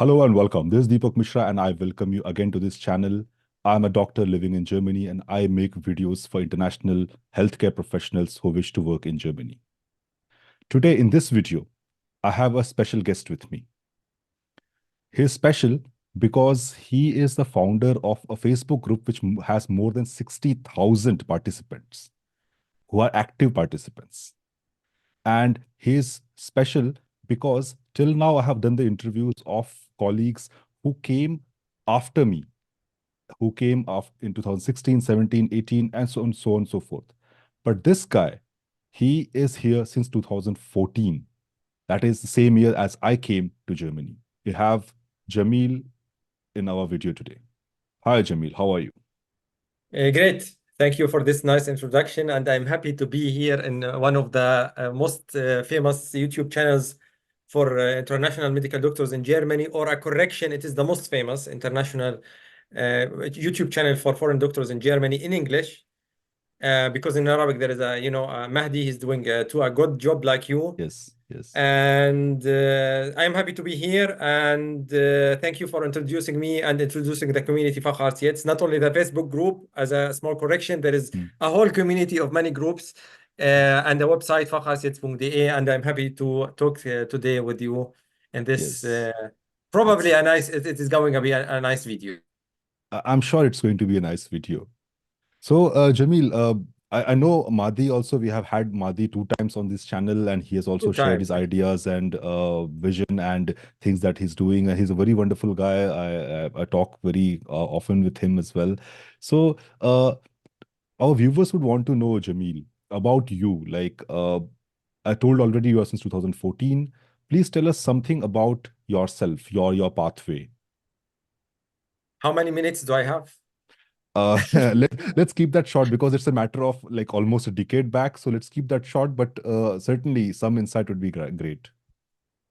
Hello and welcome. This is Deepak Mishra, and I welcome you again to this channel. I'm a doctor living in Germany, and I make videos for international healthcare professionals who wish to work in Germany. Today, in this video, I have a special guest with me. He's special because he is the founder of a Facebook group which has more than 60,000 participants who are active participants. And he's special because till now I have done the interviews of colleagues who came after me, who came in 2016, 17, 18, and so on and so forth. But this guy, he is here since 2014. That is the same year as I came to Germany. We have Jamil in our video today. Hi, Jamil. How are you? Great. Thank you for this nice introduction. And I'm happy to be here in one of the most famous YouTube channels for international medical doctors in Germany, or a correction, it is the most famous international YouTube channel for foreign doctors in Germany in English. Because in Arabic there is Mahdi. He's doing a good job like you. Yes, yes. And I'm happy to be here, and thank you for introducing me and introducing the community Facharzt Jetzt. Not only the Facebook group, as a small correction, there is a whole community of many groups and the website facharztjetzt.de, and I'm happy to talk today with you in this Yes. probably a nice, it is going to be a nice video. I'm sure it's going to be a nice video. So, Jamil, I know Madhi also, we have had Madhi 2 times on this channel, and he has also Two shared times. his ideas and vision and things that he's doing. And he's a very wonderful guy. I talk very often with him as well. So, our viewers would want to know, Jamil, about you. Like, I told already you are since 2014. Please tell us something about yourself, your pathway. How many minutes do I have? Let's keep that short because it's a matter of like almost a decade back. So let's keep that short, but certainly some insight would be great.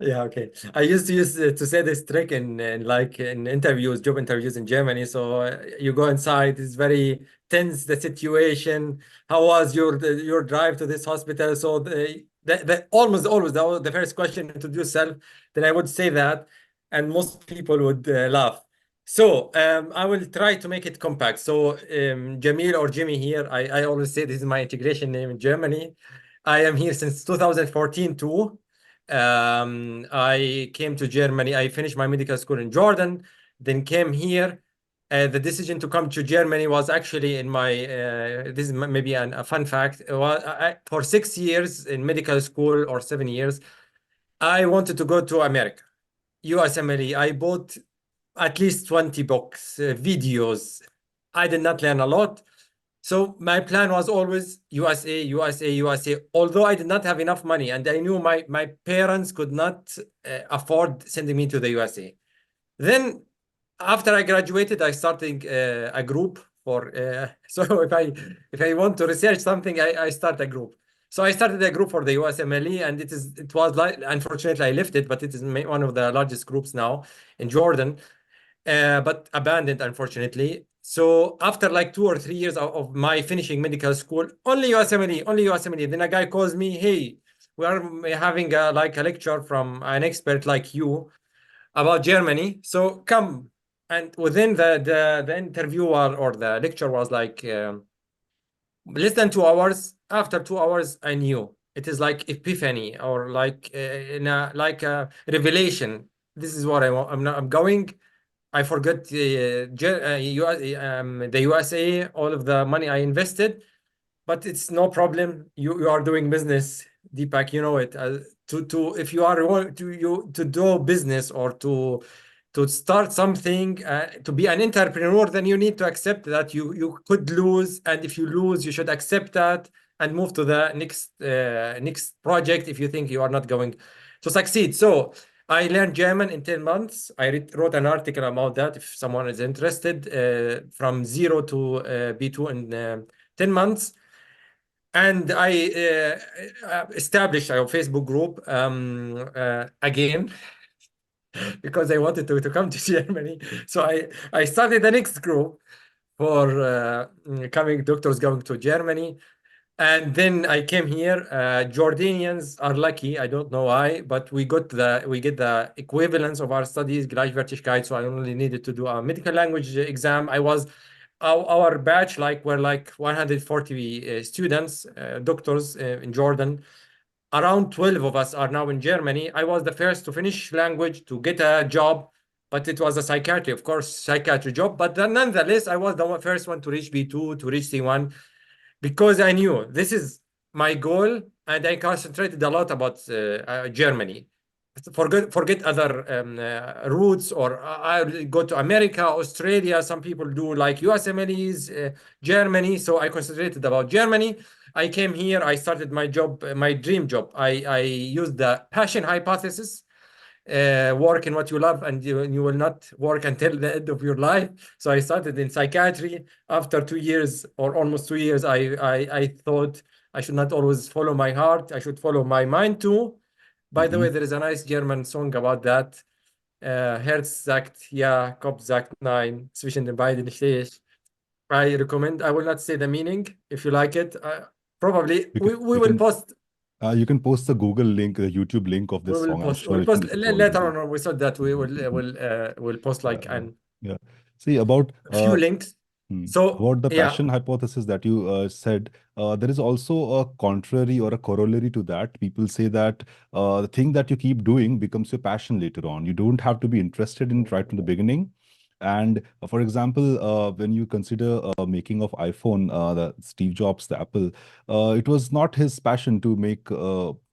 Yeah, okay. I used to use to say this trick in like in interviews, job interviews in Germany. So you go inside, it's very tense the situation. How was your drive to this hospital? So the almost always the first question, introduce yourself. Then I would say that, and most people would laugh. So I will try to make it compact. So Jamil or Jimmy here, I always say this is my integration name in Germany. I am here since 2014 too. I came to Germany. I finished my medical school in Jordan, then came here. The decision to come to Germany was actually in my, this is maybe a fun fact. Well, for 6 years in medical school, or 7 years, I wanted to go to America, USMLE. I bought at least 20 books, videos. I did not learn a lot. So my plan was always USA, USA, USA, although I did not have enough money, and I knew my parents could not afford sending me to the USA. Then after I graduated, I started a group for, so if I want to research something, I start a group. So I started a group for the USMLE, and it was like, unfortunately I left it, but it is one of the largest groups now in Jordan, but abandoned, unfortunately. So after like 2 or 3 years of my finishing medical school, only USMLE, only USMLE. Then a guy calls me, hey, we are having like a lecture from an expert like you about Germany. So come. And within the interviewer or the lecture was like less than 2 hours. After 2 hours, I knew. It is like epiphany, or like like a revelation. This is what I want. I'm going. I forgot the USA, all of the money I invested, but it's no problem. You are doing business, Deepak. You know it. To if you are to do business, or to start something, to be an entrepreneur, then you need to accept that you could lose, and if you lose, you should accept that and move to the next project if you think you are not going to succeed. So I learned German in 10 months. I wrote an article about that if someone is interested, from zero to B2 in 10 months. And I established a Facebook group again because I wanted to come to Germany. So I started the next group for coming doctors going to Germany. And then I came here. Jordanians are lucky. I don't know why, but we get the equivalence of our studies, Gleichwertigkeit. So I only needed to do a medical language exam. Our batch were like 140 students, doctors in Jordan. Around 12 of us are now in Germany. I was the first to finish language, to get a job, but it was a psychiatry, of course, psychiatry job. But then, nonetheless, I was the first one to reach B2, to reach C1, because I knew this is my goal, and I concentrated a lot about Germany. Forget other routes, or I'll go to America, Australia. Some people do like USMLEs, Germany. So I concentrated about Germany. I came here. I started my job, my dream job. I used the passion hypothesis. Work in what you love, and you will not work until the end of your life. So I started in psychiatry. After 2 years, or almost 2 years, I thought I should not always follow my heart. I should follow my mind too. By the way, Mhm. there is a nice German song about that. Herz sagt ja, Kopf sagt nein, zwischen den beiden stehe ich. I recommend. I will not say the meaning. If you like it, probably You can we you will can post. you can post the Google link, the YouTube link of We this will song. I'm post. sure We'll post it'll go later viral. on. We said that we Mhm. will post Yeah, like yeah, an yeah. See about a few links. So About the yeah, passion hypothesis that you said, there is also a contrary or a corollary to that. People say that the thing that you keep doing becomes your passion later on. You don't have to be interested in it right from the beginning. And for example, when you consider making of iPhone, the Steve Jobs, the Apple, it was not his passion to make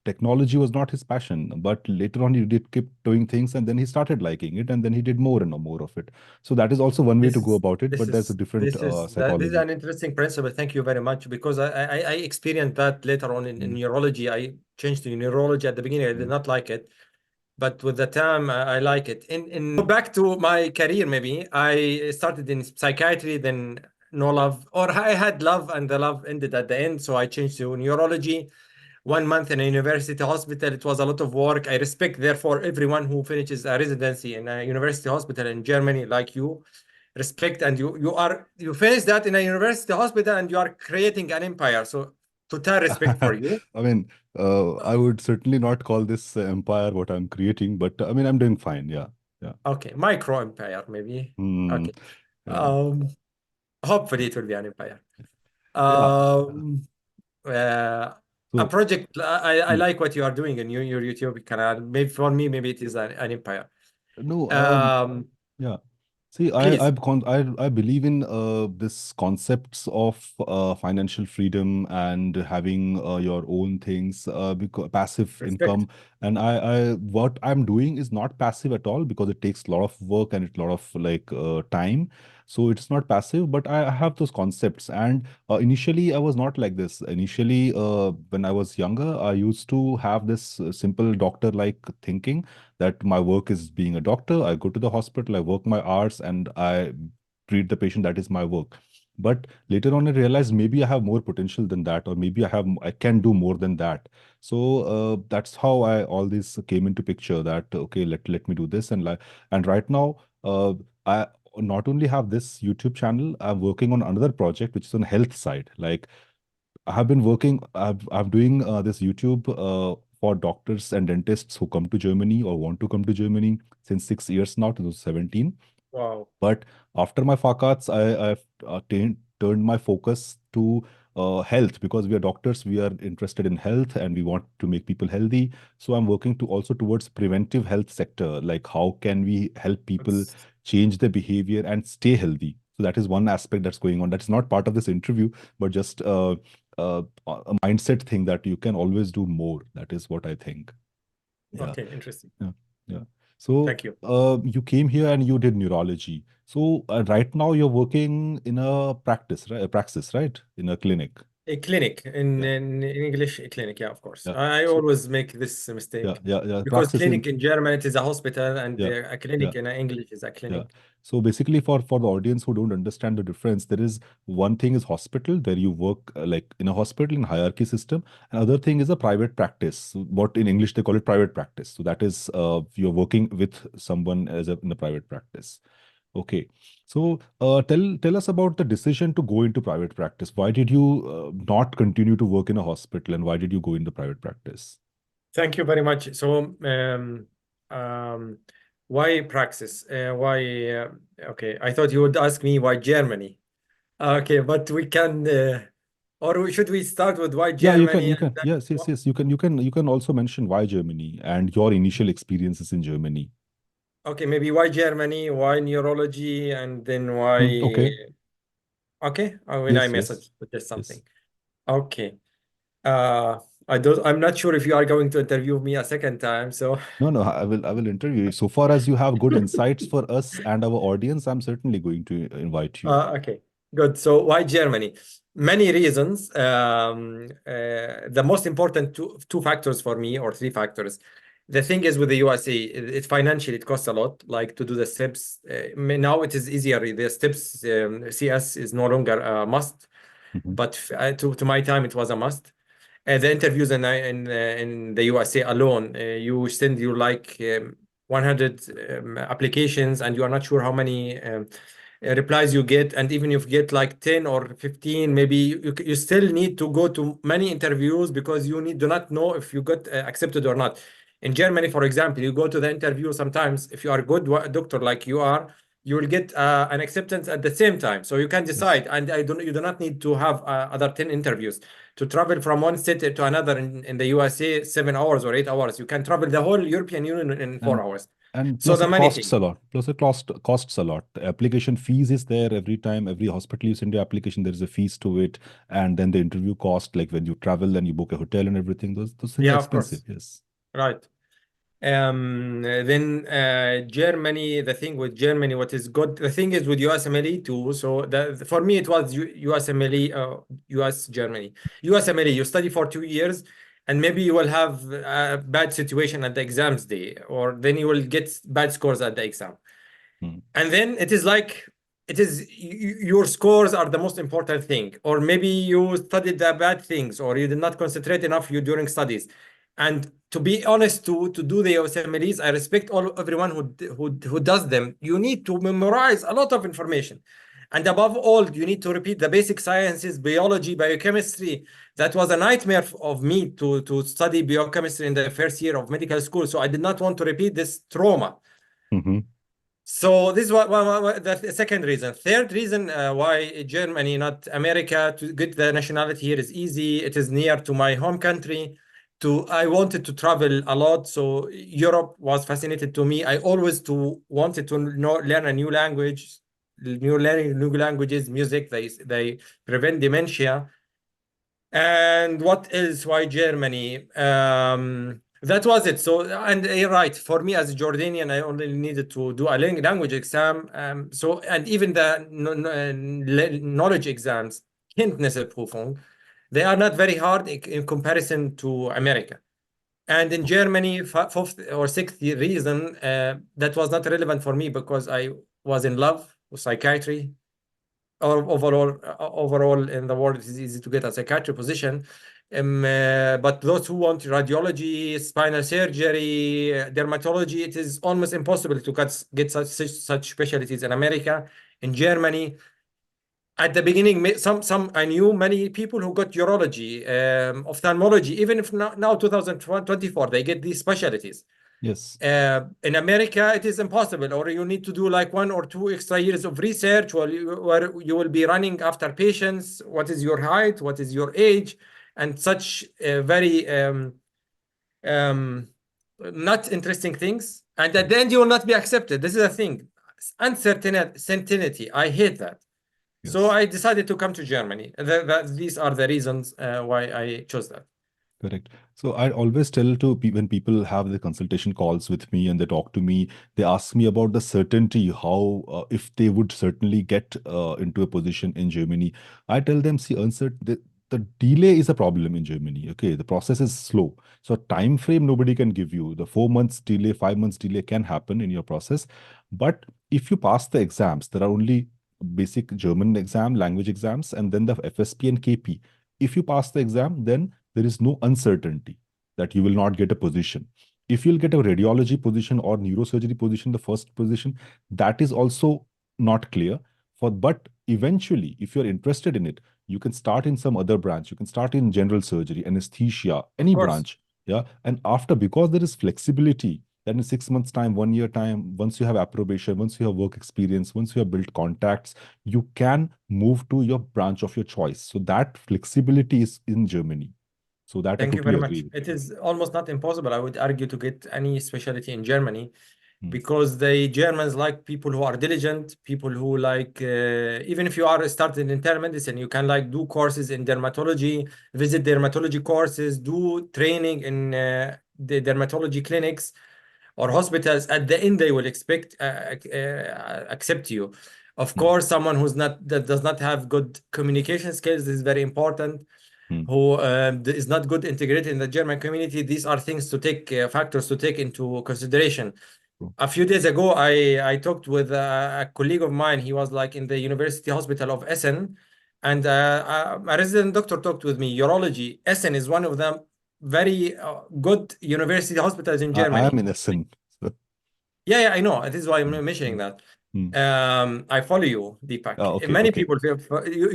technology was not his passion. But later on, he did keep doing things, and then he started liking it, and then he did more and more of it. So that is also one way this to go is about it, this but there's a is different this is that this is psychology. an interesting principle. Thank you very much, because I experienced that later on in Mm, neurology. I changed to neurology at the beginning. I did mm, not like it, but with the time I like it. In back to my career, maybe I started in psychiatry, then no love, or I had love and the love ended at the end, so I changed to neurology. 1 month in a university hospital, it was a lot of work. I respect, therefore, everyone who finishes a residency in a university hospital in Germany, like you. Respect, and you finish that in a university hospital, and you are creating an empire. So total respect for you. I mean, I would certainly not call this empire what I'm creating, but I mean, I'm doing fine. Yeah, yeah. Okay, micro empire, maybe. Mm, Okay. yeah, Um, Hopefully it will be an empire. yeah. Um, uh, a So, project. I mm, like what you are doing in your YouTube canal. Maybe for me, maybe it is an empire. no, Um, yeah. See, Please. I believe in this concepts of financial freedom and having your own things, because passive Respect. income. And I what I'm doing is not passive at all because it takes a lot of work and it's a lot of like time. So it's not passive, but I have those concepts. And initially, I was not like this. Initially, when I was younger, I used to have this simple doctor-like thinking that my work is being a doctor. I go to the hospital, I work my hours, and I treat the patient. That is my work. But later on, I realized maybe I have more potential than that, or maybe I can do more than that. So that's how I all this came into picture. That okay, let me do this, and right now, I not only have this YouTube channel, I'm working on another project which is on health side. Like I have been working, I'm doing this YouTube for doctors and dentists who come to Germany or want to come to Germany since 6 years now, 2017. Wow. But after my Facharzt, I've turned my focus to health because we are doctors. We are interested in health and we want to make people healthy. So I'm working to also towards preventive health sector. Like how can we help people It's change their behavior and stay healthy? So that is one aspect that's going on. That's not part of this interview, but just a mindset thing that you can always do more. That is what I think. Yeah. okay. Interesting. Yeah. Yeah. So Thank you. you came here and you did neurology. So right now you're working in a practice, right? A praxis, right? In a clinic. A clinic Yeah. in English, a clinic. Yeah, of course. Yeah. I So always make this yeah, mistake, yeah, yeah. because Praxis in clinic in German it is a hospital, and yeah, a yeah. clinic in English is a Yeah. clinic. So basically, for the audience who don't understand the difference, there is one thing is hospital where you work like in a hospital in hierarchy system. Another thing is a private practice. So what in English they call it private practice. So that is you're working with someone as in a private practice. Okay. So tell us about the decision to go into private practice. Why did you not continue to work in a hospital, and why did you go into private practice? Thank you very much. So, um, why praxis? Why? Okay, I thought you would ask me why Germany. Okay, but we can, should we start with why Yeah, Germany? you And can. Yes, yes, yes. You can also mention why Germany and your initial experiences in Germany. okay, maybe why Germany, why neurology, and then why? Okay. Okay, when I Yes, yes, message just yes. something. Okay. Uh, I'm not sure if you are going to interview me a second time. So, No, no, I will interview you. So far as you have good insights for us and our audience, I'm certainly going to invite you. okay, good. So, why Germany? Many reasons. The most important two factors for me, or three factors. The thing is with the USA, it financially it costs a lot. Like to do the steps. Now it is easier. The steps CS is no longer a must, Mhm. but to my time it was a must. The interviews in the USA alone, you send you like 100 applications, and you are not sure how many replies you get. And even if you get like 10 or 15, maybe you still need to go to many interviews because you do not know if you got accepted or not. In Germany, for example, you go to the interview sometimes. If you are a good doctor like you are, you will get an acceptance at the same time. So you can Yes. decide, and you do not need to have other 10 interviews to travel from one city to another in the USA, 7 hours or 8 hours. You can travel the whole European Union in four And hours. and So plus the it money costs thing. a lot. Plus it costs a lot. The application fees is there every time. Every hospital you send your application, there is a fees to it. And then the interview cost, like when you travel and you book a hotel and everything, those things are Yeah, of expensive. course. Yes. Right. Then Germany, the thing with Germany, what is good, the thing is with USMLE too. So for me, it was USMLE, US Germany. USMLE, you study for 2 years, and maybe you will have a bad situation at the exams day, or then you will get bad scores at the exam. Hmm. And then it is like your scores are the most important thing, or maybe you studied the bad things, or you did not concentrate enough you during studies. And to be honest, to do the OSMLEs, I respect everyone who does them. You need to memorize a lot of information, and above all, you need to repeat the basic sciences, biology, biochemistry. That was a nightmare of me to study biochemistry in the first year of medical school. So I did not want to repeat this trauma. Hmm. So this is the second reason. Third reason why Germany, not America, to get the nationality here is easy. It is near to my home country. I wanted to travel a lot, so Europe was fascinated to me. I always wanted to learn a new language, learning new languages, music. They prevent dementia. And what else? Why Germany? That was it. So, and you're right. For me as a Jordanian, I only needed to do a language exam. And even the knowledge exams, Kenntnisprüfung, they are not very hard in comparison to America. And in Germany, fourth or sixth reason, that was not relevant for me because I was in love with psychiatry. Or overall in the world, it is easy to get a psychiatric position. But those who want radiology, spinal surgery, dermatology, it is almost impossible to get such specialties in America. In Germany, at the beginning, some I knew many people who got urology, ophthalmology, even if now 2024 they get these specialties. Yes. In America, it is impossible, or you need to do like 1 or 2 extra years of research where you will be running after patients. What is your height? What is your age? And such very um, not interesting things. And at the end, you will not be accepted. This is a thing. Uncertainty. I hate that. So Yes. I decided to come to Germany. These are the reasons why I chose that. Correct. So I always tell to when people have the consultation calls with me and they talk to me, they ask me about the certainty, how if they would certainly get into a position in Germany. I tell them, see, the delay is a problem in Germany. Okay, the process is slow. So time frame nobody can give you. The 4 months delay, 5 months delay can happen in your process. But if you pass the exams, there are only basic German exam, language exams, and then the FSP and KP. If you pass the exam, then there is no uncertainty that you will not get a position. If you'll get a radiology position or neurosurgery position, the first position, that is also not clear. But eventually, if you're interested in it, you can start in some other branch. You can start in general surgery, anesthesia, Of any course. branch. Yeah. And after, because there is flexibility, that in 6 months' time, 1 year time, once you have approbation, once you have work experience, once you have built contacts, you can move to your branch of your choice. So that flexibility is in Germany. So that I Thank you totally very agree much. with It you. is almost not impossible, I would argue, to get any specialty in Germany Mm, because the Germans like people who are diligent, people who like, even if you are started in internal medicine, you can like do courses in dermatology, visit dermatology courses, do training in the dermatology clinics or hospitals. At the end, they will accept you. Of mm, course, someone that does not have good communication skills is very important, mm, who is not good integrated in the German community. These are things to take factors to take into consideration. true. A few days ago, I talked with a colleague of mine. He was like in the University Hospital of Essen, and a resident doctor talked with me. Urology. Essen is one of the very good university hospitals in I am Germany. in Essen. So, Yeah, yeah, I know. This is why I'm mm, mentioning mm, that. mm. I follow you, Ah, Deepak. okay, Many okay. people feel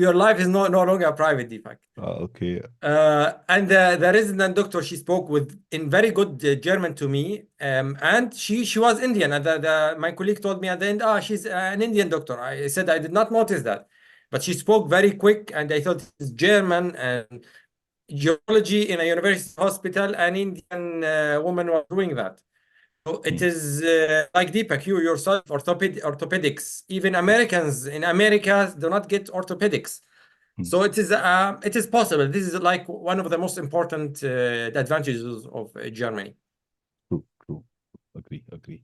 your life is no longer private, Deepak. Okay. And the resident doctor she spoke with in very good German to me, and she was Indian. And my colleague told me at the end, she's an Indian doctor. I said I did not notice that, but she spoke very quick, and I thought it's German and geology in a university hospital. An Indian woman was doing that. So it Mm, is like Deepak, you yourself, orthopedics. Even Americans in America do not get orthopedics. mm. So it is possible. This is like one of the most important advantages of Germany. True, true. Agree, agree.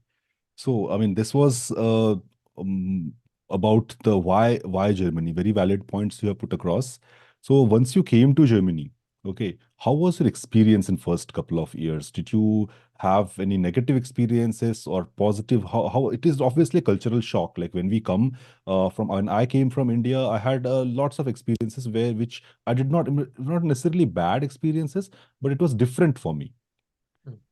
So, I mean, this was um, about the why Germany. Very valid points you have put across. So, once you came to Germany, okay, how was your experience in first couple of years? Did you have any negative experiences or positive? How it is obviously a cultural shock. Like when we come when I came from India, I had lots of experiences where which I did not necessarily bad experiences, but it was different for me.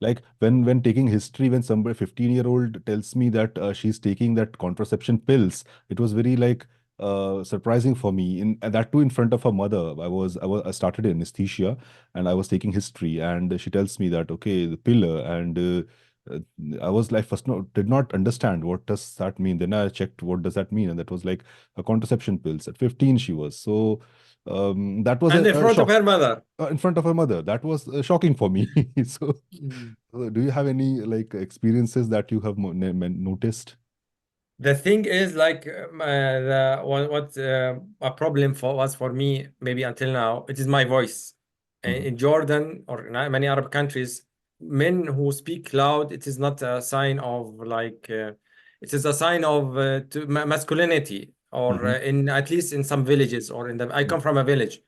Like when taking history, when somebody 15-year-old tells me that she's taking that contraception pills, it was very like surprising for me. And that too in front of her mother. I started in anesthesia and I was taking history, and she tells me that okay, the pill, and uh, I was like first no did not understand what does that mean. Then I checked what does that mean, and that was like a contraception pills. At 15 she was so. That was And in a front of shock her mother. in front of her mother. That was shocking for me. So, Mm. do you have any like experiences that you have noticed? The thing is, like, what a problem was for me, maybe until now, it is my voice. Mhm, In Jordan or in many Arab countries, men who speak loud, it is not a sign of like, it is a sign of masculinity, or mhm, in at least in some villages, or I mm, come from a village.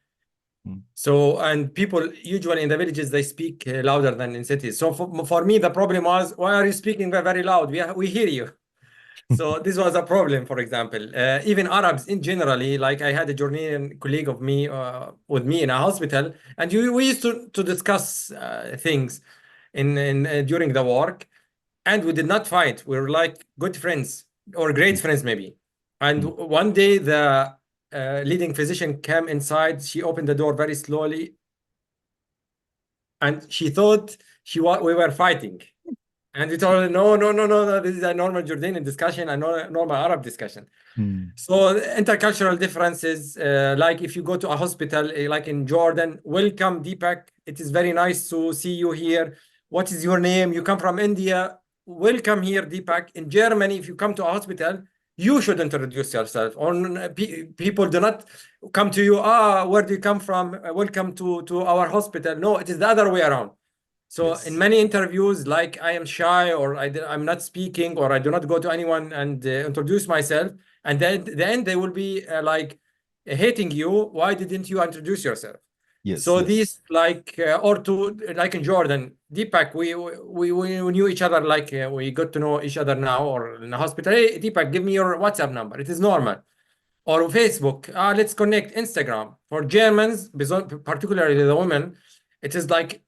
mm, So, and people usually in the villages, they speak louder than in cities. So for me, the problem was, why are you speaking very loud? We hear you. So this was a problem, for example. Even Arabs in generally, like I had a Jordanian colleague of me with me in a hospital, and we used to discuss things in during the work, and we did not fight. We were like good friends or great mm, friends maybe. And mm, one day the leading physician came inside. She opened the door very slowly, and she thought we were fighting. And we told her, no, no, no, no, no, this is a normal Jordanian discussion, a normal Arab discussion. mm, So intercultural differences, like if you go to a hospital, like in Jordan, welcome Deepak. It is very nice to see you here. What is your name? You come from India. Welcome here, Deepak. In Germany, if you come to a hospital, you should introduce yourself. Or people do not come to you. Where do you come from? Welcome to our hospital. No, it is the other way around. So in yes. many interviews, like I am shy, or I'm not speaking, or I do not go to anyone and introduce myself. And then the end, they will be like hating you. Why didn't you introduce yourself? Yes. So Yes. these like or to like in Jordan, Deepak, we knew each other, like we got to know each other now, or in the hospital. Hey, Deepak, give me your WhatsApp number. It is normal. Or Facebook, let's connect. Instagram for Germans, particularly the women, it is like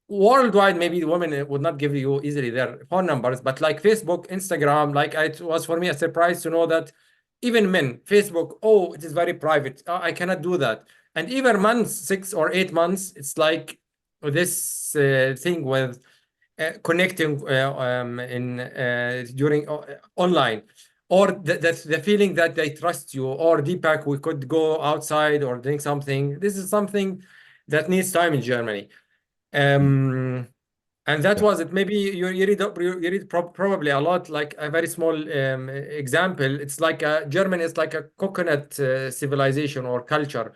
worldwide. Maybe the women would not give you easily their phone numbers, but like Facebook, Instagram, like it was for me a surprise to know that even men, Facebook, oh, it is very private. I cannot do that. And even months, 6 or 8 months, it's like this thing with connecting in during online, or the feeling that they trust you, or Deepak, we could go outside or drink something. This is something that needs time in Germany. And that Yeah. was it. Maybe you read probably a lot, like a very small example. It's like Germany is like a coconut civilization or culture.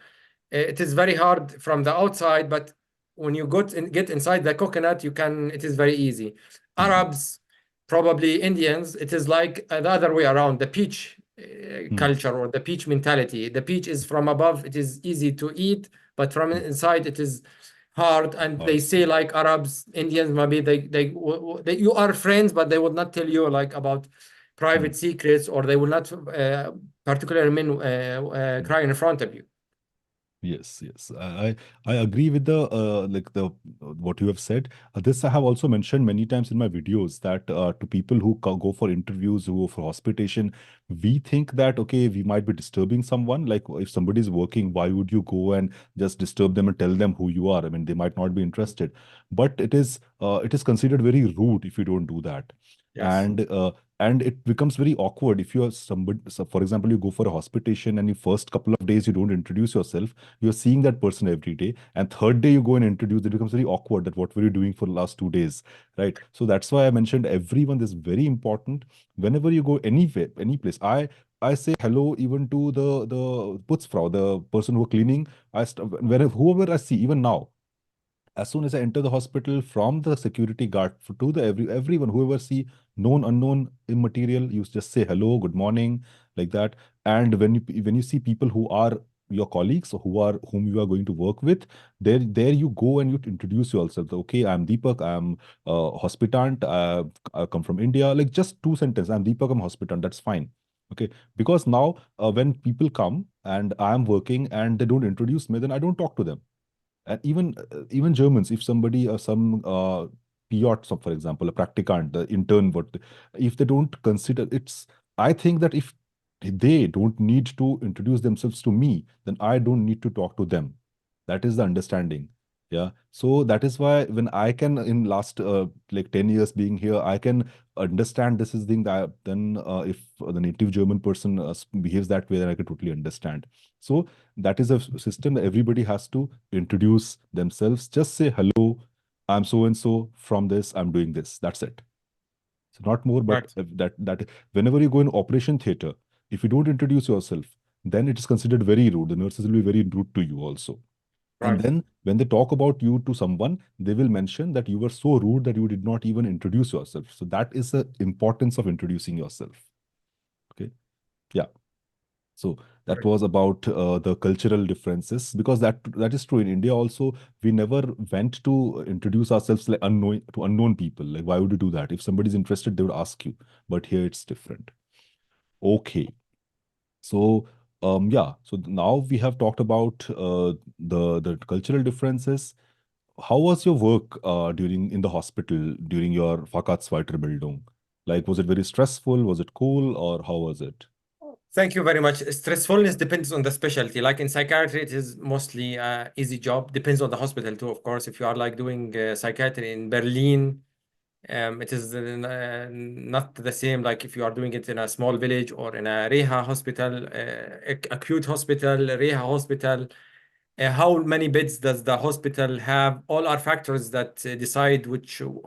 It is very hard from the outside, but when you get inside the coconut, it is very easy. Mhm. Arabs, probably Indians, it is like the other way around, the peach Mhm. culture or the peach mentality. The peach is from above, it is easy to eat, but from inside, it is hard. And they Hard. say like Arabs, Indians, maybe they you are friends, but they will not tell you like about Mhm. private secrets, or they will not particularly men cry in front of you. Yes, yes, I agree with the like the what you have said. This I have also mentioned many times in my videos that to people who go for interviews, who go for hospitation, we think that okay, we might be disturbing someone. Like if somebody is working, why would you go and just disturb them and tell them who you are? I mean, they might not be interested, but it is considered very rude if you don't do that, Yes. and and it becomes very awkward if you are somebody. So for example, you go for a hospitation and the first couple of days you don't introduce yourself, you're seeing that person every day, and third day you go and introduce, it becomes very awkward that what were you doing for the last 2 days, right? So that's why I mentioned everyone. This is very important. Whenever you go anywhere, any place, I say hello even to the putzfrau, the person who are cleaning. Wherever, whoever I see, even now, as soon as I enter the hospital, from the security guard to the everyone, whoever see known, unknown, immaterial, you just say hello, good morning, like that. And when you see people who are your colleagues or whom you are going to work with, there you go and you introduce yourself. Okay, I'm Deepak, I'm hospitant, I come from India. Like just two sentences, I'm Deepak, I'm hospitant. That's fine. Okay, because now when people come and I'm working and they don't introduce me, then I don't talk to them. And even Germans, if somebody some POT, so for example, a practicant, the intern, what if they don't consider it's, I think that if they don't need to introduce themselves to me, then I don't need to talk to them. That is the understanding. Yeah. So that is why when I can in last like 10 years being here, I can understand this is thing that then if the native German person behaves that way, then I can totally understand. So that is a system that everybody has to introduce themselves. Just say hello, I'm so and so from this, I'm doing this. That's it. So not more, but Right. that whenever you go in operation theater, if you don't introduce yourself, then it is considered very rude. The nurses will be very rude to you also. And Right. then when they talk about you to someone, they will mention that you were so rude that you did not even introduce yourself. So that is the importance of introducing yourself. Okay. Yeah. So that Right. was about the cultural differences, because that is true in India also. We never went to introduce ourselves like unknown to unknown people. Like why would you do that? If somebody's interested, they would ask you. But here it's different. Okay. So yeah. So now we have talked about the cultural differences. How was your work during in the hospital during your Facharztweiterbildung? Like was it very stressful? Was it cool, or how was it? Thank you very much. Stressfulness depends on the specialty. Like in psychiatry, it is mostly easy job. Depends on the hospital too, of course. If you are like doing psychiatry in Berlin, it is not the same like if you are doing it in a small village or in a Reha hospital, acute hospital, Reha hospital. How many beds does the hospital have? All are factors that decide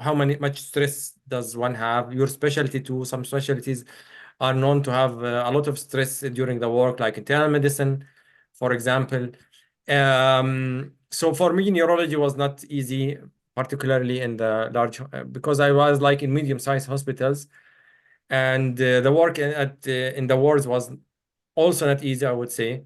how much stress does one have. Your specialty too. Some specialties are known to have a lot of stress during the work, like internal medicine, for example. So for me, neurology was not easy, particularly in the large, because I was like in medium-sized hospitals, and the work in the wards was also not easy, I would say.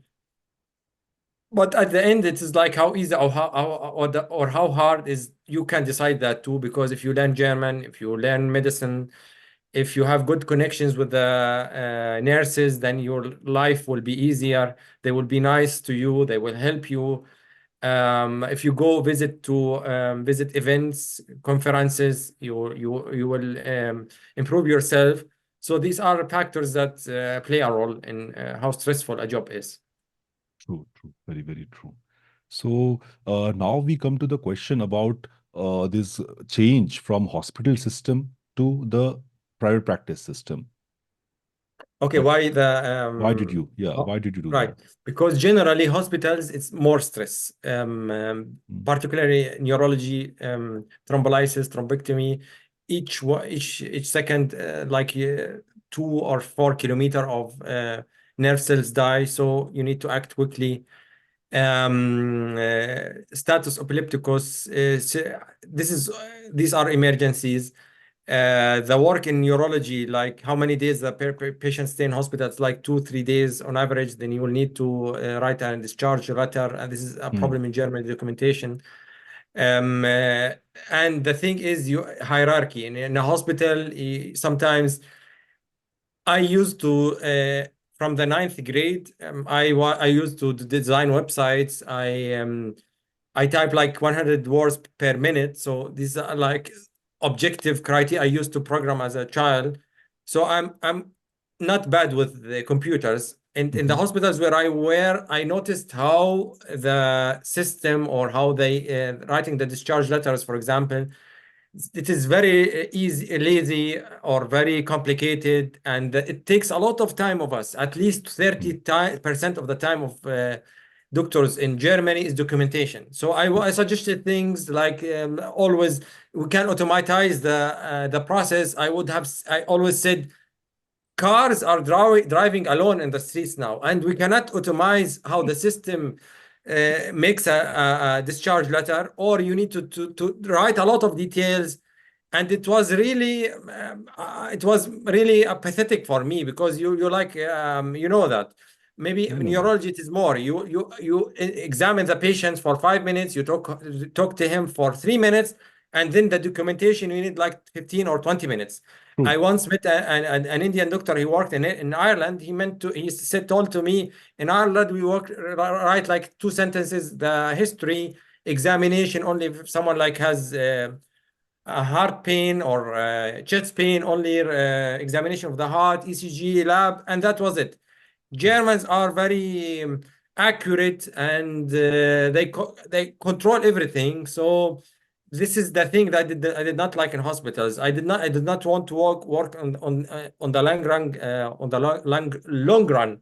But at the end, it is like how easy or how hard is you can decide that too. Because if you learn German, if you learn medicine, if you have good connections with the nurses, then your life will be easier. They will be nice to you. They will help you. If you go visit events, conferences, you will improve yourself. So these are factors that play a role in how stressful a job is. True, true, very, very true. So now we come to the question about this change from hospital system to the private practice system. Okay, Like, why the why did you, yeah, oh, why did you do right? that? Because generally hospitals it's more stress, Mm, particularly neurology, thrombolysis, thrombectomy. Each second, like 2 or 4 kilometer of nerve cells die, so you need to act quickly. Status epilepticus. These are emergencies. The work in neurology, like how many days the patient stay in hospital, it's like 2, 3 days on average. Then you will need to write a discharge letter, and this is a mm, problem in German documentation. Um, uh, and the thing is, you hierarchy in a hospital. Sometimes I used to from the ninth grade. I used to design websites. I type like 100 words per minute. So these are like objective criteria I used to program as a child. So I'm not bad with the computers. And in the mhm, hospitals where I noticed how the system or how they writing the discharge letters, for example, it is very easy, lazy, or very complicated, and it takes a lot of time of us. At least mm, 30% of the time of doctors in Germany is documentation. So I suggested things like always we can automatize the process. I always said cars are driving alone in the streets now, and we cannot automate how the system makes a discharge letter, or you need to write a lot of details. And it was really pathetic for me, because you like you know that maybe I in know that. neurology it is more. You examine the patient for 5 minutes, you talk to him for 3 minutes, and then the documentation you need like 15 or 20 minutes. I True. once met an Indian doctor. He worked in Ireland. He told to me, in Ireland we write like 2 sentences, the history examination only if someone like has a heart pain or chest pain, only examination of the heart, ECG lab, and that was it. Germans are very accurate, and they control everything. So this is the thing that I did not like in hospitals. I did not want to work on the long run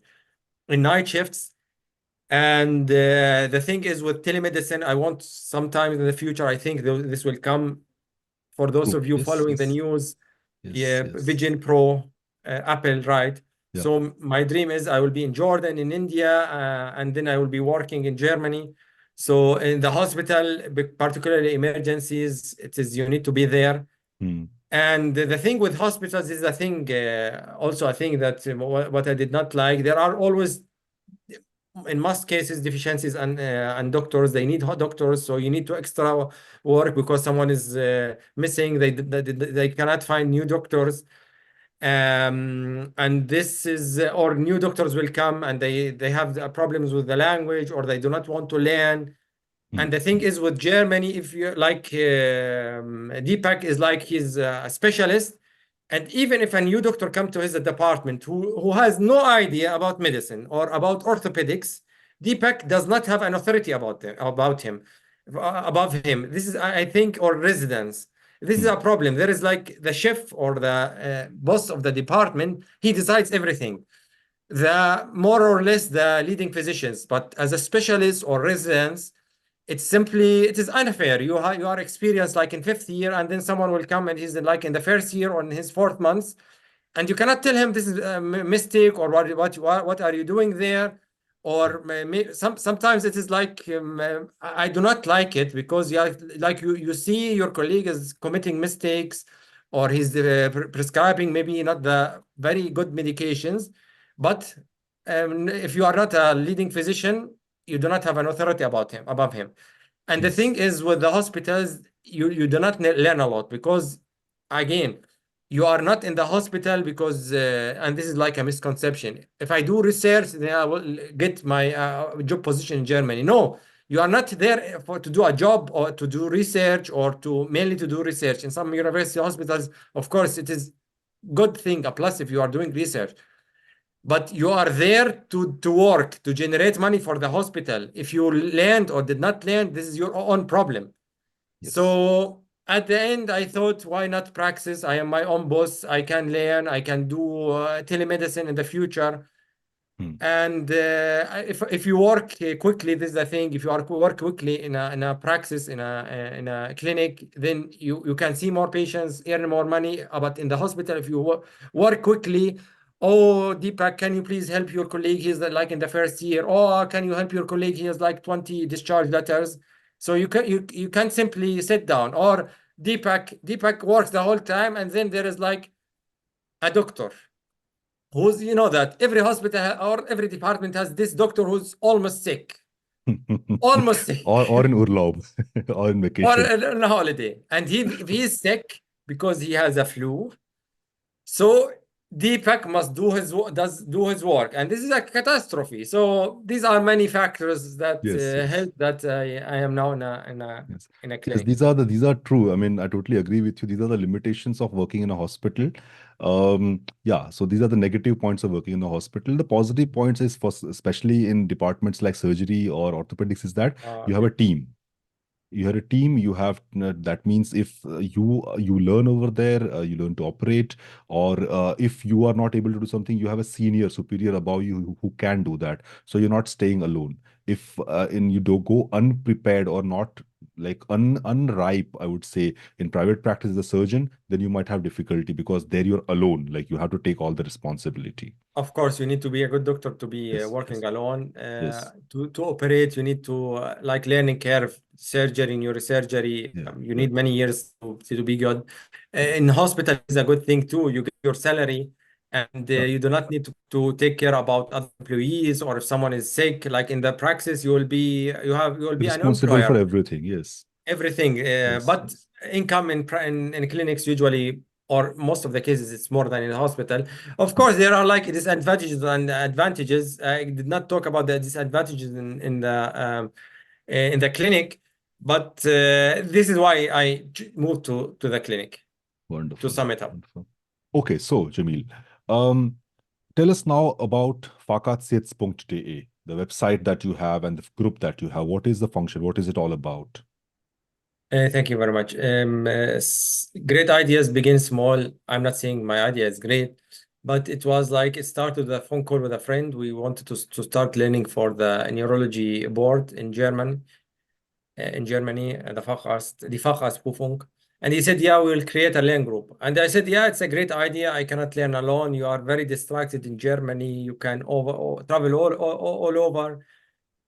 in night shifts. And the thing is with telemedicine, I want sometime in the future. I think this will come. For those True. of you Yes, following the yes, news, yes, yeah, yes. Vision Pro, Apple, right? Yeah. So my dream is I will be in Jordan, in India, and then I will be working in Germany. So in the hospital, particularly emergencies, it is you need to be there. Mm, And the thing with hospitals is the thing, also I think that what I did not like, there are always in most cases deficiencies, and doctors, they need hot doctors, so you need to extra work because someone is missing. They cannot find new doctors, and this is or new doctors will come and they have problems with the language, or they do not want to learn. And mm, the thing mm, is with Germany, if you like, Deepak is like he's a specialist. And even if a new doctor come to his department who has no idea about medicine or about orthopedics, Deepak does not have an authority above him. This is, I think, or residents. This is mm, a problem. There is like the chef or the boss of the department. He decides everything, the more or less the leading physicians. But as a specialist or residents, it is unfair. You are experienced like in fifth year, and then someone will come and he's in like in the first year or in his fourth month, and you cannot tell him this is a mistake, or what are you doing there. Or sometimes it is like I do not like it, because you see your colleague is committing mistakes, or he's prescribing maybe not the very good medications. But if you are not a leading physician, you do not have an authority above him. And the yes. thing is with the hospitals, you do not learn a lot, because again, you are not in the hospital because and this is like a misconception. If I do research, then I will get my job position in Germany. No, you are not there to do a job or to do research, or to mainly to do research. In some university hospitals, of course, it is good thing, a plus if you are doing research. But you are there to work, to generate money for the hospital. If you land or did not land, this is your own problem. Yes. So at the end, I thought, why not practice? I am my own boss. I can learn. I can do telemedicine in the future. And if you work quickly, this is the thing. If you work quickly in a praxis, in a clinic, then you can see more patients, earn more money. But in the hospital, if you work quickly, oh, Deepak, can you please help your colleague? He's like in the first year. Oh, can you help your colleague? He has like 20 discharge letters. So you can simply sit down. Or Deepak works the whole time, and then there is like a doctor who's, you know, that every hospital or every department has this doctor who's almost sick, almost sick, or in urlaub or in or vacation. on a holiday, and if he is sick because he has a flu, so Deepak must do his work, and this is a catastrophe. So these are many factors that Yes, yes. help that I am now Yes. in a Yes, clinic. these are true. I mean, I totally agree with you. These are the limitations of working in a hospital. Yeah, so these are the negative points of working in a hospital. The positive points is for especially in departments like surgery or orthopedics is that you have a Okay. team. You are a team. You have that means if you learn over there, you learn to operate, or if you are not able to do something, you have a senior superior above you who can do that, so you're not staying alone. If in you do go unprepared or not like unripe, I would say, in private practice as a surgeon, then you might have difficulty because there you're alone, like you have to take all the responsibility. Of course, you need to be a good doctor to be Yes, working yes, alone. yes. To operate, you need to like learning curve, surgery, neurosurgery. Yeah, You need right. many years to be good. Yeah. In hospital is a good thing too. You get your salary, and Yeah. you do not need to take care about other employees, or if someone is sick. Like in the praxis, you will be an Responsible for employer, everything. Yes, everything. yes, But yes. income in clinics usually, or most of the cases, it's more than in the hospital. Of course, there are like disadvantages and advantages. I did not talk about the disadvantages in the clinic, but this is why I moved to the clinic. To Wonderful. sum it up. Wonderful. Okay, so Jamil, um, tell us now about facharztjetzt.de, the website that you have and the group that you have. What is the function? What is it all about? Thank you very much. Great ideas begin small. I'm not saying my idea is great, but it was like it started with a phone call with a friend. We wanted to start learning for the neurology board in German, die Facharztprüfung. And he said, yeah, we will create a learn group. And I said, yeah, it's a great idea. I cannot learn alone. You are very distracted in Germany. You can travel all over,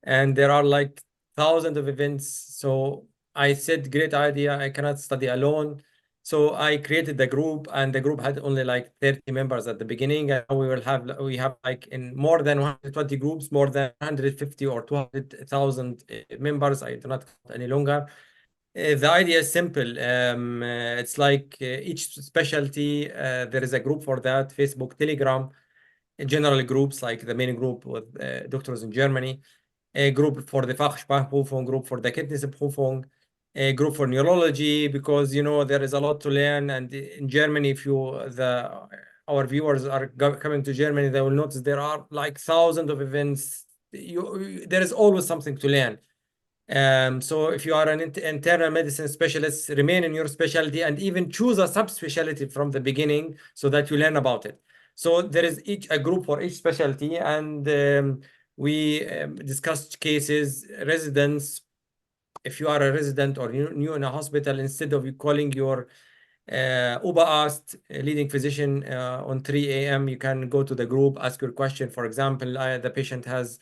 and there are like thousands of events. So I said, great idea. I cannot study alone. So I created the group, and the group had only like 30 members at the beginning. And we have like in more than 120 groups, more than 150 or 200,000 members. I do not count any longer. The idea is simple. It's like each specialty, there is a group for that, Facebook, Telegram, general groups like the main group with doctors in Germany, a group for the Fachsprachprüfung, group for the Kenntnisprüfung, a group for neurology, because you know there is a lot to learn. And in Germany, if you the our viewers are coming to Germany, they will notice there are like thousands of events. There is always something to learn. So if you are an internal medicine specialist, remain in your specialty and even choose a subspecialty from the beginning so that you learn about it. So there is a group for each specialty, and we discussed cases, residents. If you are a resident or new in a hospital, instead of you calling your Oberarzt, leading physician, on 3 a.m., you can go to the group, ask your question. For example, the patient has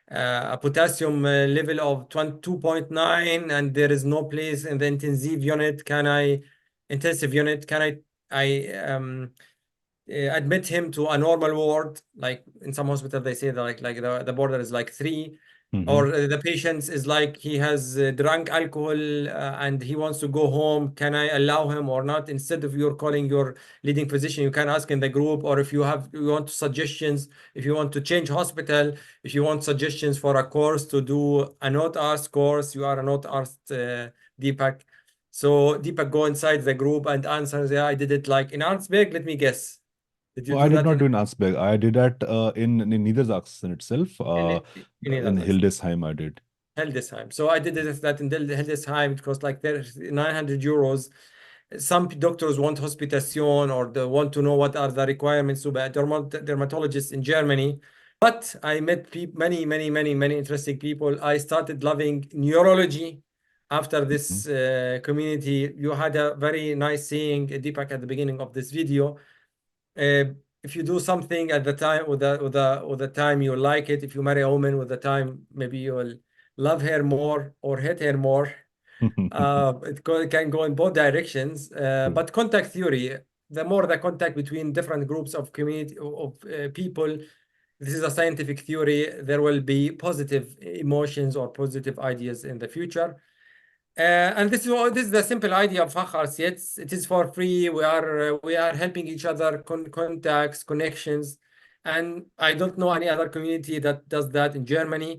a potassium level of 2.9, and there is no place in the intensive unit, can I admit him to a normal ward? Like in some hospital, they say that like the border is like 3, or Mhm. the patient is like he has drunk alcohol and he wants to go home. Can I allow him or not? Instead of you're calling your leading physician, you can ask in the group. Or if you want suggestions, if you want to change hospital, if you want suggestions for a course to do a not asked course, you are a not asked Deepak. So Deepak go inside the group and answers, yeah, I did it like in Arnsberg. Let me guess. Did you Oh, I do did that not do in Asperg. I did that in Niedersachsen itself. in In Netherlands? Hildesheim, I did. Hildesheim. So I did that in Hildesheim. It cost like 900 euros. Some doctors want hospitation or they want to know what are the requirements to be a dermatologist in Germany. But I met many interesting people. I started loving neurology after Mhm. this community. You had a very nice saying, Deepak, at the beginning of this video. If you do something at the time with the time you like it, if you marry a woman with the time, maybe you'll love her more or hate her more. It can go in both directions. True. But contact theory, the more the contact between different groups of community of people, this is a scientific theory. There will be positive emotions or positive ideas in the future. And this is the simple idea of Facharzt Jetzt. It is for free. We are helping each other, contacts, connections, and I don't know any other community that does that in Germany.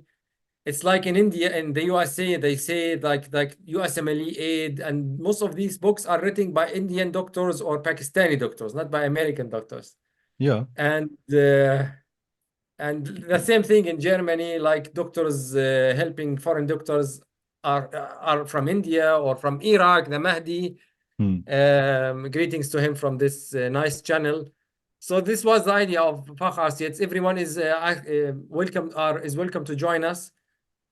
It's like in India, in the USA, they say like USMLE aid, and most of these books are written by Indian doctors or Pakistani doctors, not by American doctors. Yeah. And and the same thing in Germany, like doctors helping foreign doctors are from India or from Iraq, the Mahdi. Hmm. Greetings to him from this nice channel. So this was the idea of Facharzt Jetzt. Everyone is welcome to join us,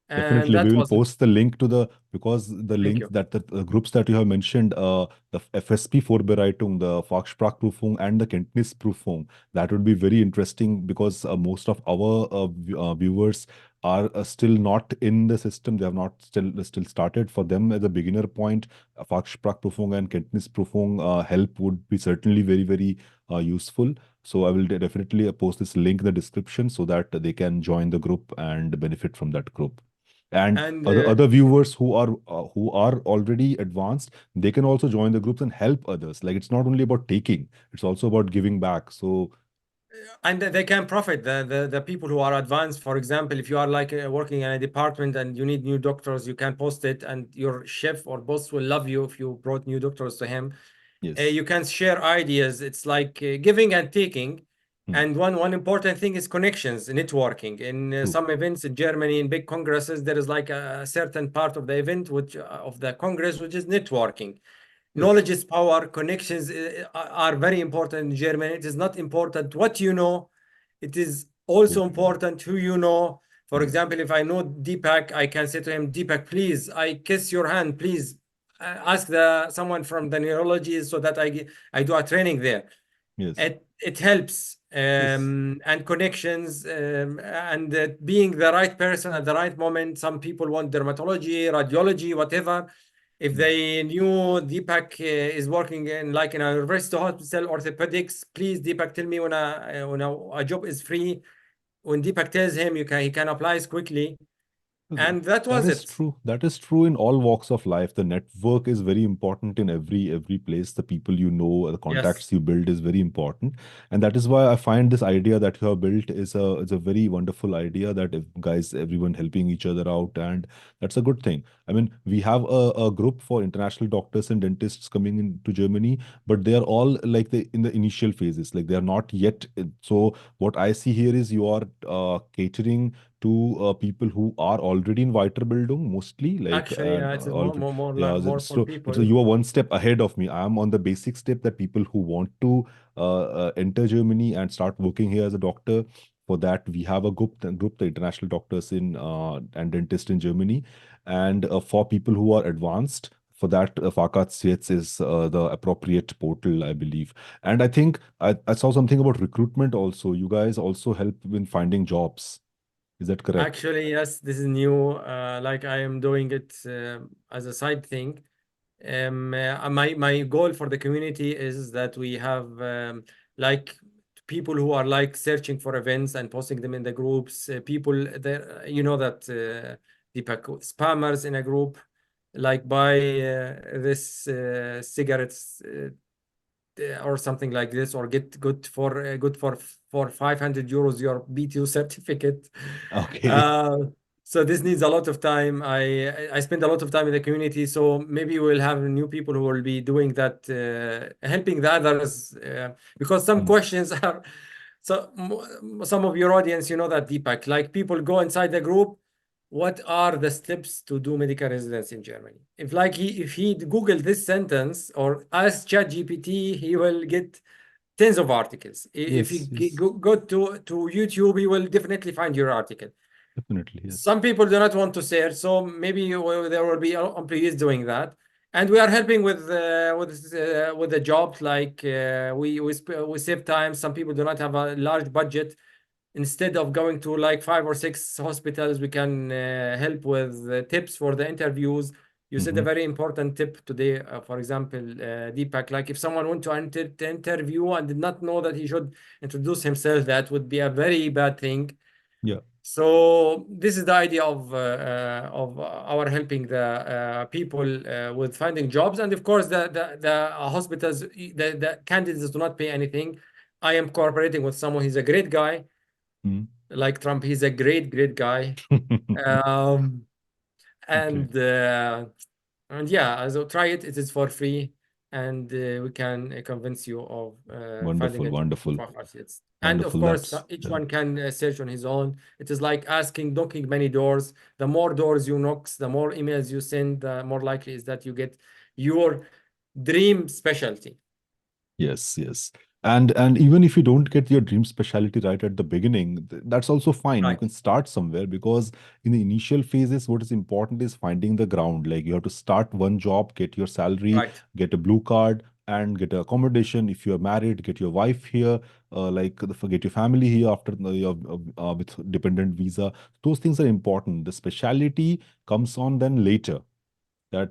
and Definitely, we that will was it. post the link to the because the Thank links you. that the groups that you have mentioned, the FSP Vorbereitung, the Fachsprachprüfung, and the Kenntnisprüfung, that would be very interesting because most of our viewers are still not in the system. They have not still started. For them, as a beginner point, Fachsprachprüfung and Kenntnisprüfung help would be certainly very useful. So I will definitely post this link in the description so that they can join the group and benefit from that group. And And other viewers who are already advanced, they can also join the groups and help others. Like it's not only about taking, it's also about giving back. So they can profit the people who are advanced. For example, if you are like working in a department and you need new doctors, you can post it, and your chef or boss will love you if you brought new doctors to him. yes. You can share ideas. It's like giving and taking. Hmm, And one important thing is connections, networking. In true. some events in Germany, in big congresses, there is like a certain part of the event, which of the congress, which is networking. Yes. Knowledge is power. Connections are very important in Germany. It is not important what you know. It is also Totally. important who you know. For Hmm, example, if I know Deepak, I can say to him, Deepak, please, I kiss your hand, please. Ask someone from the neurology so that I do a training there. yes. It helps, Yes. and connections, and being the right person at the right moment. Some people want dermatology, radiology, whatever. If Hmm. they knew Deepak is working in like in a university hospital, orthopedics, please Deepak, tell me when a job is free. When Deepak tells him, he can apply quickly, That and that that was is it. true. That is true in all walks of life. The network is very important in every place. The people you know, the Yes, contacts you build is very important, and that is why I find this idea that you have built is a very wonderful idea. That if guys, everyone helping each other out, and that's a good thing. I mean, we have a group for international doctors and dentists coming into Germany, but they are all like in the initial phases. Like they are not yet. So what I see here is you are catering to people who are already in Weiterbildung, mostly like actually, and it is already yeah. more for So people. you are one step ahead of me. I am on the basic step that people who want to enter Germany and start working here as a doctor. For that, we have a group, the international doctors in and dentists in Germany, and for people who are advanced. For that, Facharzt Jetzt is the appropriate portal, I believe. And I think I saw something about recruitment also. You guys also help in finding jobs. Is that correct? Actually, yes, this is new. Like I am doing it as a side thing. My goal for the community is that we have like people who are like searching for events and posting them in the groups. People there, you know that Deepak, spammers in a group, like buy this cigarettes or something like this, or get good for 500 euros your B2 certificate. Okay. Uh, So this needs a lot of time. I spend a lot of time in the community, so maybe we'll have new people who will be doing that, helping the others, because some questions are. So some of your audience, you know that, Deepak, like people go inside the group, what are the steps to do medical residency in Germany? If he Google this sentence or ask ChatGPT, he will get tens of articles. If Yes, you yes, go to YouTube, he will definitely find your article. definitely, yes. Some people do not want to search, so maybe there will be employees doing that. And we are helping with the jobs, like we save time. Some people do not have a large budget. Instead of going to like 5 or 6 hospitals, we can help with tips for the interviews. You said a Mm-hmm. very important tip today, for example, Deepak, like if someone went to interview and did not know that he should introduce himself, that would be a very bad thing. Yeah. So this is the idea of our helping the people with finding jobs, and of course the hospitals, the candidates do not pay anything. I am cooperating with someone. He's a great guy, Mm. like Trump. He's a great guy, um, Great. and uh, and yeah, so try it. It is for free, and we can convince you of finding Wonderful, a job to wonderful, Facharzt. And of wonderful. course, That's each yeah. one can search on his own. It is like knocking many doors. The more doors you knock, the more emails you send, the more likely is that you get your dream specialty. Yes, yes. And even if you don't get your dream specialty right at the beginning, that's also fine. You Right, can start somewhere because in the initial phases, what is important is finding the ground. Like you have to start one job, get your salary, right. get a blue card, and get accommodation. If you are married, get your wife here, get your family here after with dependent visa. Those things are important. The specialty comes on then later. That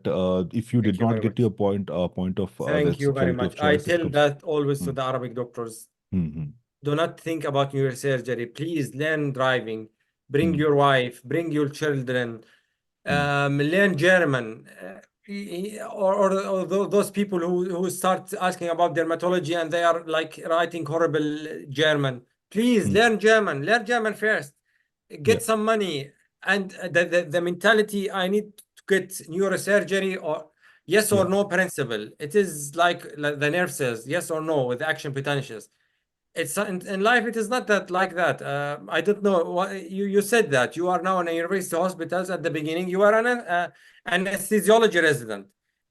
if you Thank did you not very get your much. point of the Thank you very specialty of much. I choice, it tell comes. that always to Mm, the Arabic doctors. mm, Do not think about neurosurgery. Please learn driving. Bring mm, your wife, bring your children, mm, learn German. Or those people who start asking about dermatology and they are like writing horrible German. Please mm. Learn German first. Yeah. Get some money. And the mentality, I need to get neurosurgery or yes Yeah. or no principle. It is like the nerve says, yes or no with action potentials. It's in life. It is not that like that. I don't know what you said that you are now in a university hospitals. At the beginning, you are an anesthesiology resident.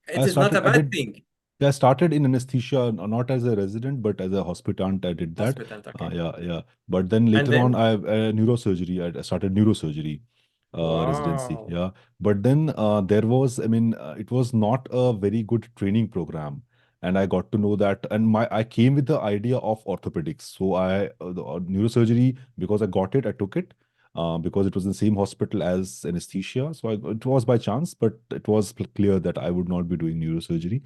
It I is not started, a I bad did, thing. yeah, I started in anesthesia, not as a resident, but as a hospitant. I did that. Hospital, okay. Yeah, yeah. But then And later on, then, neurosurgery. I started neurosurgery residency. wow. Yeah. But then it was not a very good training program. And I got to know that, and I came with the idea of orthopedics. So neurosurgery, because I got it, I took it. Because it was in the same hospital as anesthesia. So it was by chance, but it was clear that I would not be doing neurosurgery.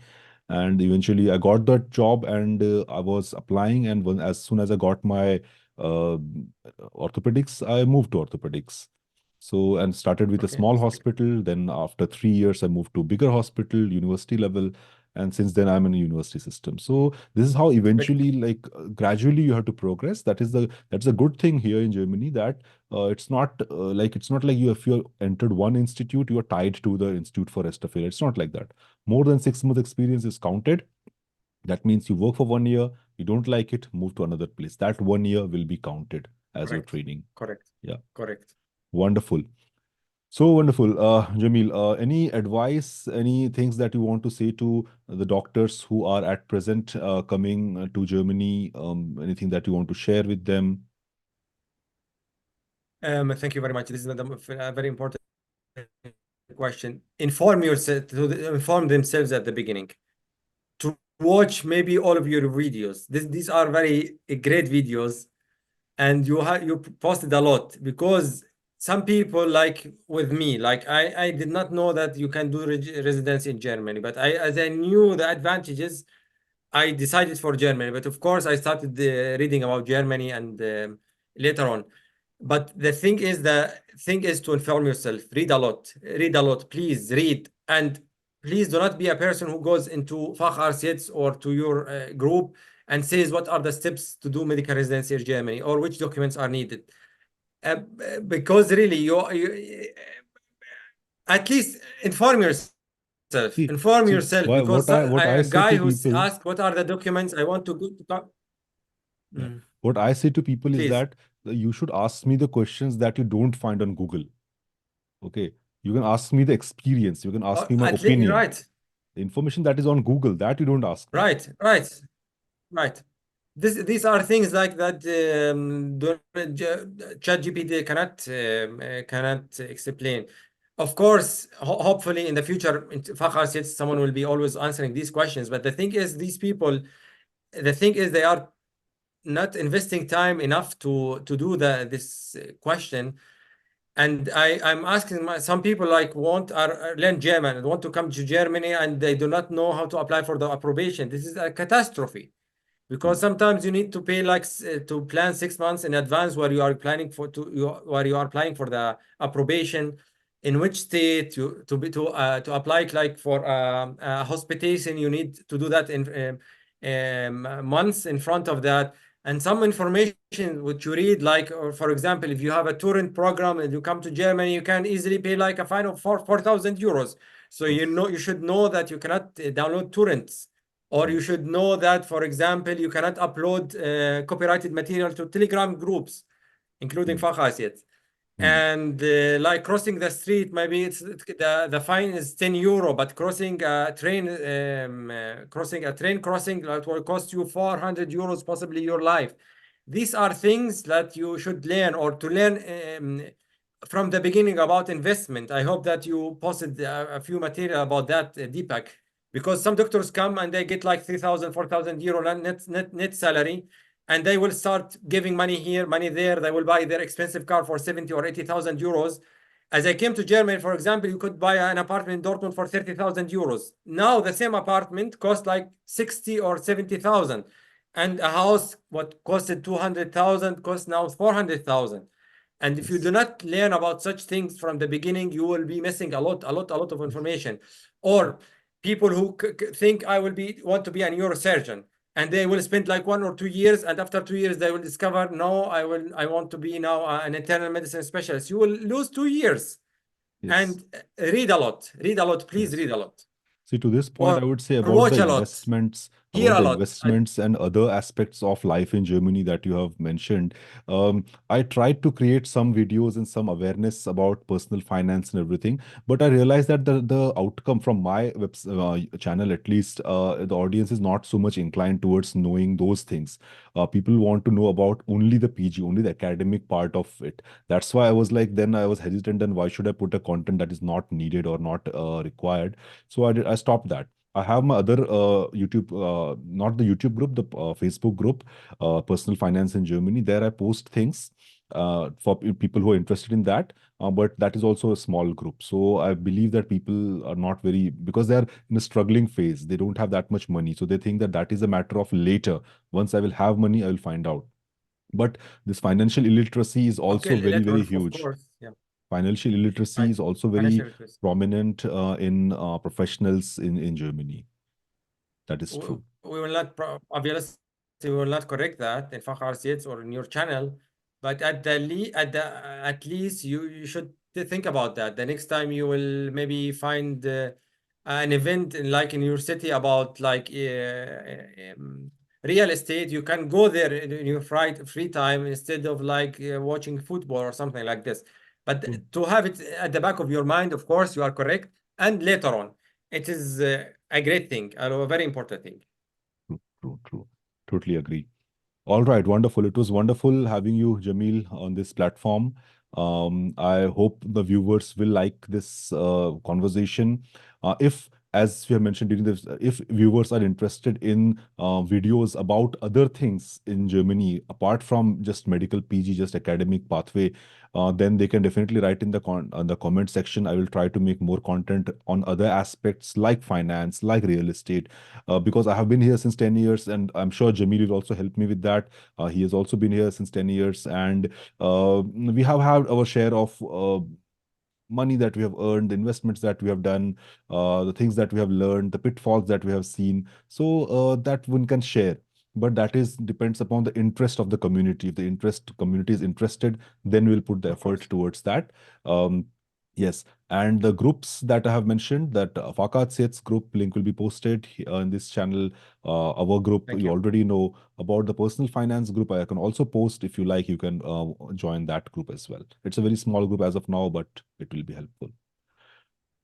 And eventually I got that job and I was applying. And as soon as I got my uh, orthopedics, I moved to orthopedics. So, and started with a Okay, small that's great. hospital. Then after 3 years, I moved to a bigger hospital, university level. And since then, I'm in a university system. So this is how Respect. eventually, like gradually, you have to progress. That's a good thing here in Germany, that it's not like you, if you entered one institute, you are tied to the institute for rest of your life. It's not like that. More than 6 month experience is counted. That means you work for 1 year, you don't like it, move to another place. That 1 year will be counted as your Correct. training. Correct. Yeah, Correct. wonderful. So wonderful. Jamil, any advice, any things that you want to say to the doctors who are at present coming to Germany? Anything that you want to share with them? Thank you very much. This is a very important question. Inform yourself, inform themselves at the beginning. To watch maybe all of your videos. These are very great videos, and you posted a lot, because some people, like with me, like I did not know that you can do residency in Germany, but as I knew the advantages, I decided for Germany. But of course, I started reading about Germany and later on. But the thing is to inform yourself. Read a lot. Read a lot. Please read. And please do not be a person who goes into Facharzt Jetzt or to your group and says what are the steps to do medical residency in Germany or which documents are needed. because really you at least inform yourself. See, Inform see, yourself why, because what I a say guy to who's people, asked what are the documents I want to go to talk. yeah, what I say to people is Please. that you should ask me the questions that you don't find on Google. Okay, you can ask me the experience, you can ask me my At least, opinion. right, The information that is on Google, that you don't ask me. right. Right. These are things like that ChatGPT cannot explain. Of course, hopefully in the future, in Facharzt Jetzt, someone will be always answering these questions. But the thing is, these people, the thing is, they are not investing time enough to do this question. And I'm asking some people like want are learn German and want to come to Germany and they do not know how to apply for the approbation. This is a catastrophe Hmm, because sometimes you need to pay like to plan 6 months in advance where you are planning for where you are applying for the approbation, in which state you to apply like for a hospitation you need to do that in months in front of that. And some information which you read, like, or for example, if you have a torrent program and you come to Germany, you can easily pay like a fine of 4,000 euros. So you yes. know you should know that you cannot download torrents, or Hmm, you should know that, for example, you cannot upload copyrighted material to Telegram groups, including hmm, Facharzt. hmm, And like crossing the street, maybe the fine is 10 euro, but crossing a train crossing that will cost you 400 euros, possibly your life. These are things that you should learn, or to learn from the beginning about investment. I hope that you posted a few material about that, Deepak, because some doctors come and they get like 3,000, 4,000 euro net salary, and they will start giving money here, money there. They will buy their expensive car for 70 or 80,000 euros. As I came to Germany, for example, you could buy an apartment in Dortmund for 30,000 euros. Now the same apartment costs like 60 or 70,000. And a house, what costed 200,000, costs now 400,000. And if you do yes. not learn about such things from the beginning, you will be missing a lot of Yes. information. Hmm, Or people who think I will want to be a neurosurgeon, and they will spend like 1 or 2 years, and after 2 years they will discover, no, I want to be now an internal medicine specialist. You will lose 2 years. yes. And read a lot, please Yes. read a lot, See, to this point, or I would say watch a lot, hear about a the lot. investments and other aspects of life in Germany that you have mentioned. I tried to create some videos and some awareness about personal finance and everything, but I realized that the outcome from my channel, at least, the audience is not so much inclined towards knowing those things. People want to know about only the PG, only the academic part of it. That's why I was like, then I was hesitant, and why should I put a content that is not needed or not required? So I stopped that. I have my other YouTube, not the YouTube group, the Facebook group, Personal Finance in Germany. There I post things for people who are interested in that. But that is also a small group. So I believe that people are not very, because they're in a struggling phase. They don't have that much money. So they think that that is a matter of later. Once I will have money, I will find out. But this financial illiteracy is Okay, also very, later, very of huge. course. Yeah, Financial illiteracy right. is also very Financial literacy. prominent in professionals in Germany. That is true. We will not obviously we will not correct that in Facharzt or in your channel, but at least you should think about that. The next time you will maybe find an event like in your city about like real estate, you can go there in your free time instead of like watching football or something like this. True, But to have it at the back of your mind, of course, you are correct. And later on, it is a great thing, a very important thing. true, true, true. Totally agree. All right, wonderful. It was wonderful having you, Jamil, on this platform. I hope the viewers will like this conversation. If, as we have mentioned during this, if viewers are interested in videos about other things in Germany, apart from just medical PG, just academic pathway, then they can definitely write in the comment section. I will try to make more content on other aspects like finance, like real estate, because I have been here since 10 years, and I'm sure Jamil will also help me with that. He has also been here since 10 years, and we have had our share of money that we have earned, the investments that we have done, the things that we have learned, the pitfalls that we have seen, so that one can share. but that depends upon the interest of the community. If the community is interested, then we'll put the effort towards that. Yes, and the groups that I have mentioned, that Facharzt Jetzt group link will be posted in this channel. Our group, Thank you you. already know about the personal finance group. I can also post, if you like, you can join that group as well. It's a very small group as of now, but it will be helpful.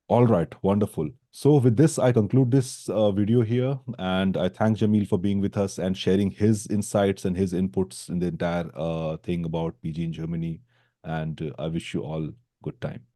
All right, wonderful. So with this, I conclude this video here, and I thank Jamil for being with us and sharing his insights and his inputs in the entire thing about PG in Germany. And I wish you all good time.